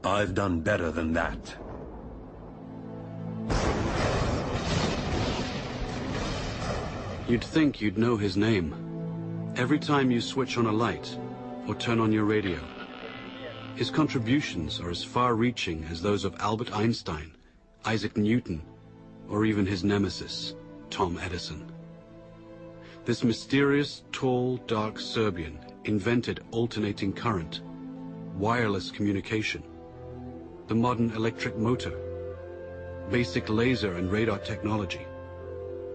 I've done better than that. You'd think you'd know his name. Every time you switch on a light or turn on your radio, his contributions are as far-reaching as those of Albert Einstein, Isaac Newton, or even his nemesis, Tom Edison. This mysterious, tall, dark Serbian invented alternating current, wireless communication, the modern electric motor, basic laser and radar technology,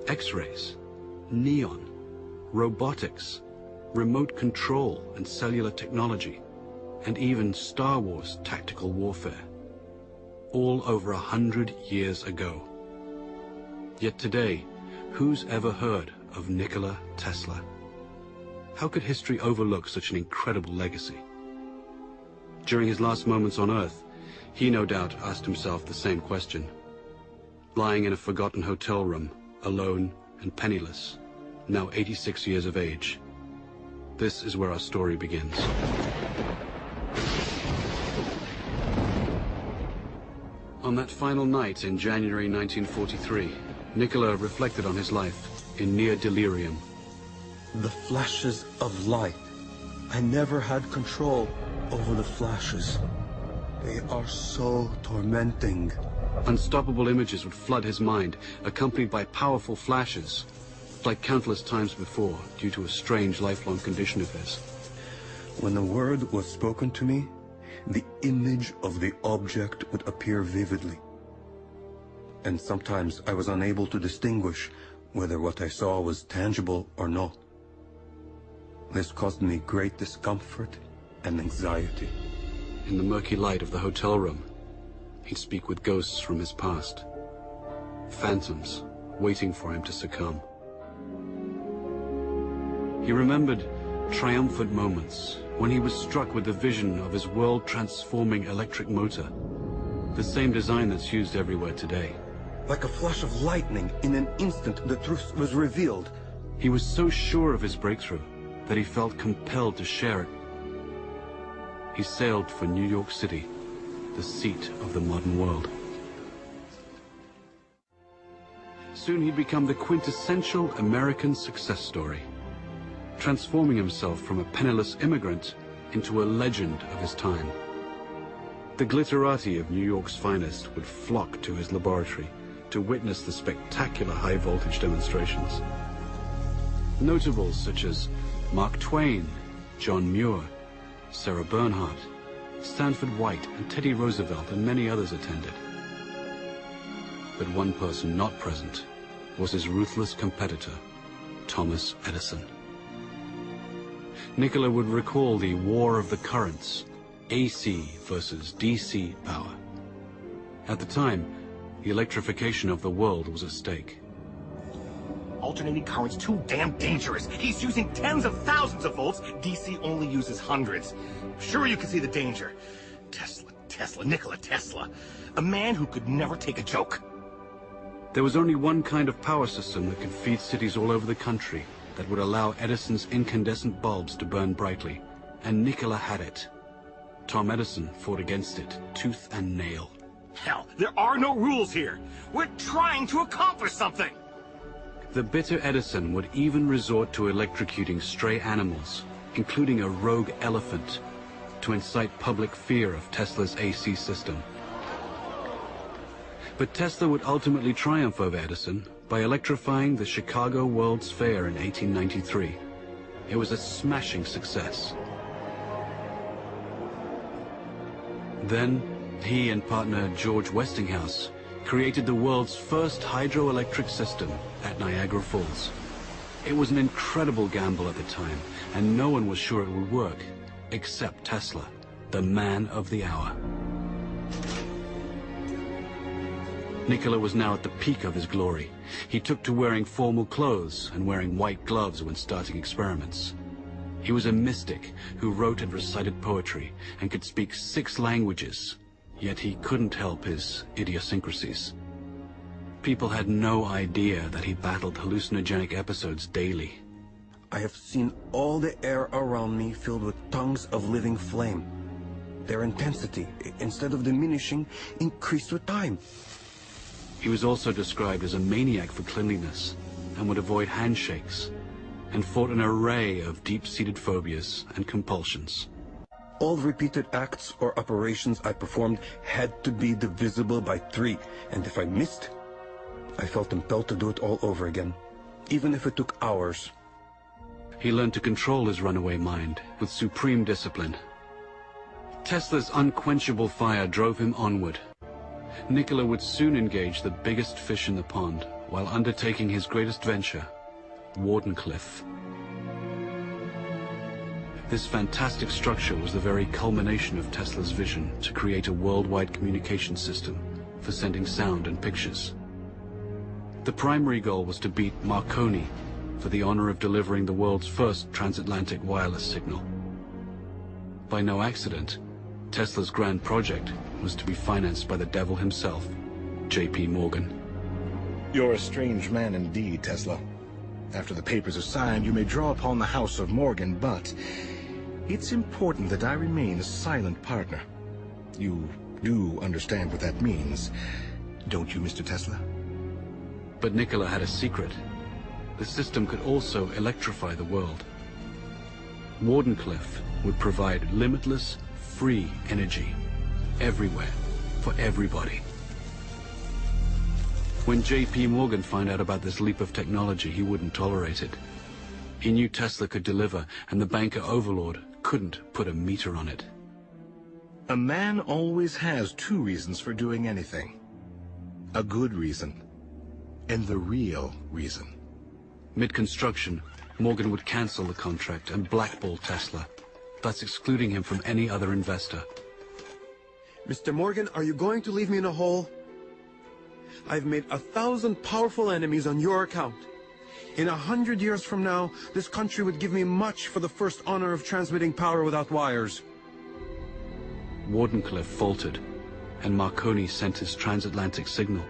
X-rays, neon, robotics, remote control and cellular technology, and even Star Wars tactical warfare, all over 100 years ago. Yet today, who's ever heard of Nikola Tesla? How could history overlook such an incredible legacy? During his last moments on Earth, he no doubt asked himself the same question. Lying in a forgotten hotel room, alone and penniless, now 86 years of age. This is where our story begins. On that final night in January 1943, Nikola reflected on his life in near delirium. The flashes of light. I never had control over the flashes. They are so tormenting. Unstoppable images would flood his mind, accompanied by powerful flashes, like countless times before, due to a strange lifelong condition of his. When the word was spoken to me, the image of the object would appear vividly. And sometimes I was unable to distinguish whether what I saw was tangible or not. This caused me great discomfort and anxiety. In the murky light of the hotel room, he'd speak with ghosts from his past. Phantoms waiting for him to succumb. He remembered triumphant moments when he was struck with the vision of his world-transforming electric motor, the same design that's used everywhere today. Like a flash of lightning, in an instant the truth was revealed. He was so sure of his breakthrough that he felt compelled to share it. He sailed for New York City, the seat of the modern world. Soon he'd become the quintessential American success story, transforming himself from a penniless immigrant into a legend of his time. The glitterati of New York's finest would flock to his laboratory to witness the spectacular high-voltage demonstrations. Notables such as Mark Twain, John Muir, Sarah Bernhardt, Stanford White, and Teddy Roosevelt, and many others attended. But one person not present was his ruthless competitor, Thomas Edison. Nikola would recall the war of the currents, AC versus DC power. At the time, the electrification of the world was at stake. Alternating current's too damn dangerous. He's using tens of thousands of volts. DC only uses hundreds. Sure, you can see the danger. Nikola Tesla. A man who could never take a joke. There was only one kind of power system that could feed cities all over the country that would allow Edison's incandescent bulbs to burn brightly, and Nikola had it. Tom Edison fought against it, tooth and nail. Hell, there are no rules here. We're trying to accomplish something. The bitter Edison would even resort to electrocuting stray animals, including a rogue elephant, to incite public fear of Tesla's AC system. But Tesla would ultimately triumph over Edison by electrifying the Chicago World's Fair in 1893. It was a smashing success. Then, he and partner George Westinghouse created the world's first hydroelectric system at Niagara Falls. It was an incredible gamble at the time, and no one was sure it would work, except Tesla, the man of the hour. Nikola was now at the peak of his glory. He took to wearing formal clothes and wearing white gloves when starting experiments. He was a mystic who wrote and recited poetry and could speak 6 languages, yet he couldn't help his idiosyncrasies. People had no idea that he battled hallucinogenic episodes daily. I have seen all the air around me filled with tongues of living flame. Their intensity, instead of diminishing, increased with time. He was also described as a maniac for cleanliness and would avoid handshakes and fought an array of deep-seated phobias and compulsions. All repeated acts or operations I performed had to be divisible by 3, and if I missed, I felt impelled to do it all over again, even if it took hours. He learned to control his runaway mind with supreme discipline. Tesla's unquenchable fire drove him onward. Nikola would soon engage the biggest fish in the pond while undertaking his greatest venture, Wardenclyffe. This fantastic structure was the very culmination of Tesla's vision to create a worldwide communication system for sending sound and pictures. The primary goal was to beat Marconi for the honor of delivering the world's first transatlantic wireless signal. By no accident, Tesla's grand project was to be financed by the devil himself, j.p.morgan. You're a strange man indeed, Tesla. After the papers are signed, you may draw upon the House of Morgan, but it's important that I remain a silent partner. You do understand what that means, don't you, Mr. Tesla? But Nikola had a secret. The system could also electrify the world. Wardenclyffe would provide limitless, free energy, everywhere, for everybody. When j.p.morgan found out about this leap of technology, he wouldn't tolerate it. He knew Tesla could deliver, and the banker overlord couldn't put a meter on it. A man always has 2 reasons for doing anything. A good reason, and the real reason. Mid-construction, Morgan would cancel the contract and blackball Tesla, thus excluding him from any other investor. Mr. Morgan, are you going to leave me in a hole? I've made 1,000 powerful enemies on your account. In 100 years from now, this country would give me much for the first honor of transmitting power without wires. Wardenclyffe faltered, and Marconi sent his transatlantic signal.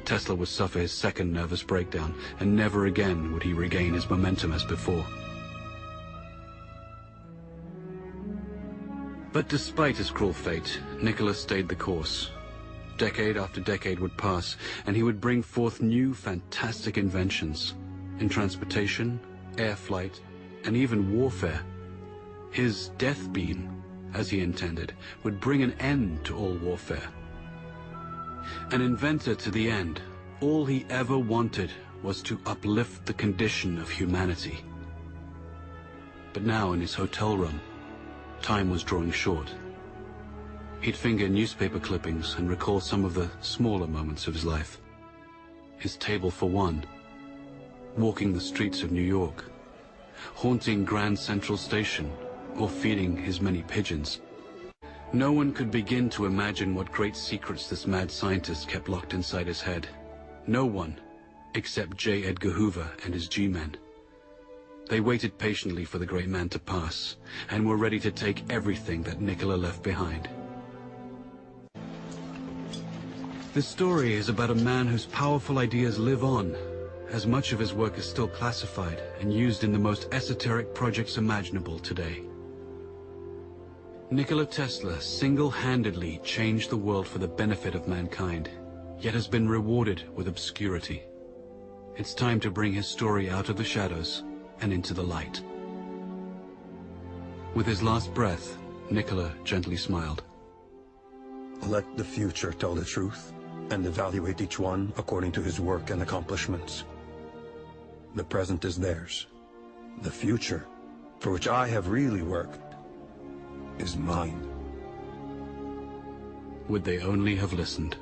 Tesla would suffer his second nervous breakdown, and never again would he regain his momentum as before. But despite his cruel fate, Nikola stayed the course. Decade after decade would pass, and he would bring forth new fantastic inventions in transportation, air flight, and even warfare. His death beam, as he intended, would bring an end to all warfare. An inventor to the end, all he ever wanted was to uplift the condition of humanity. But now in his hotel room, time was drawing short. He'd finger newspaper clippings and recall some of the smaller moments of his life. His table for one, walking the streets of New York, haunting Grand Central Station, or feeding his many pigeons. No one could begin to imagine what great secrets this mad scientist kept locked inside his head. No one, except J. Edgar Hoover and his G-men. They waited patiently for the great man to pass, and were ready to take everything that Nikola left behind. This story is about a man whose powerful ideas live on, as much of his work is still classified and used in the most esoteric projects imaginable today. Nikola Tesla single-handedly changed the world for the benefit of mankind, yet has been rewarded with obscurity. It's time to bring his story out of the shadows and into the light. With his last breath, Nikola gently smiled. Let the future tell the truth, and evaluate each one according to his work and accomplishments. The present is theirs. The future, for which I have really worked, is mine. Would they only have listened?